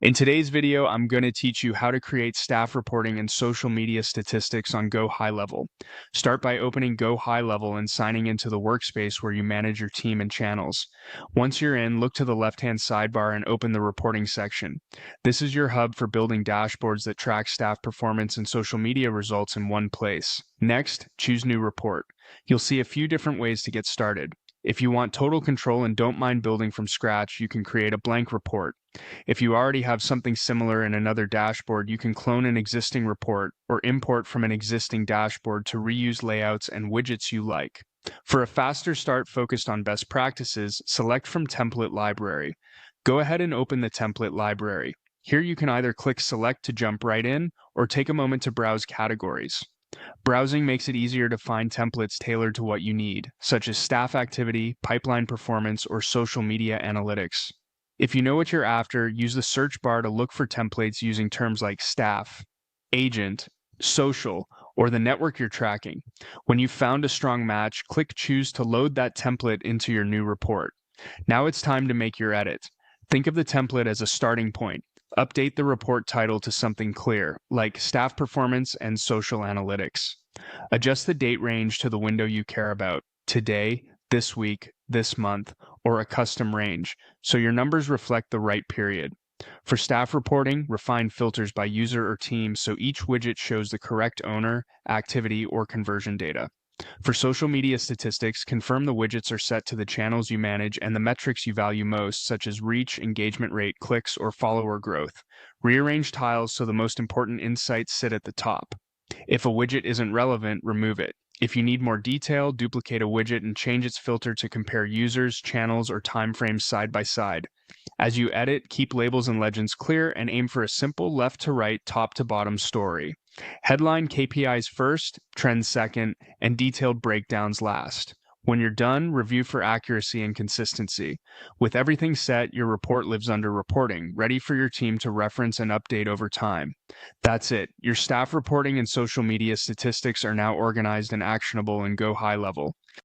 In today's video, I'm going to teach you how to create staff reporting and social media statistics on GoHighLevel. Start by opening GoHighLevel and signing into the workspace where you manage your team and channels. Once you're in, look to the left-hand sidebar and open the reporting section. This is your hub for building dashboards that track staff performance and social media results in one place. Next, choose New Report. You'll see a few different ways to get started. If you want total control and don't mind building from scratch, you can create a blank report. If you already have something similar in another dashboard, you can clone an existing report or import from an existing dashboard to reuse layouts and widgets you like. For a faster start focused on best practices, select from Template Library. Go ahead and open the Template Library. Here you can either click Select to jump right in or take a moment to browse categories. Browsing makes it easier to find templates tailored to what you need, such as staff activity, pipeline performance, or social media analytics. If you know what you're after, use the search bar to look for templates using terms like staff, agent, social, or the network you're tracking. When you've found a strong match, click Choose to load that template into your new report. Now it's time to make your edit. Think of the template as a starting point. Update the report title to something clear, like Staff Performance and Social Analytics. Adjust the date range to the window you care about, today, this week, this month, or a custom range, so your numbers reflect the right period. For staff reporting, refine filters by user or team so each widget shows the correct owner, activity, or conversion data. For social media statistics, confirm the widgets are set to the channels you manage and the metrics you value most, such as reach, engagement rate, clicks, or follower growth. Rearrange tiles so the most important insights sit at the top. If a widget isn't relevant, remove it. If you need more detail, duplicate a widget and change its filter to compare users, channels, or timeframes side by side. As you edit, keep labels and legends clear and aim for a simple left to right, top to bottom story. Headline KPIs first, trends second, and detailed breakdowns last. When you're done, review for accuracy and consistency. With everything set, your report lives under reporting, ready for your team to reference and update over time. That's it. Your staff reporting and social media statistics are now organized and actionable in GoHighLevel.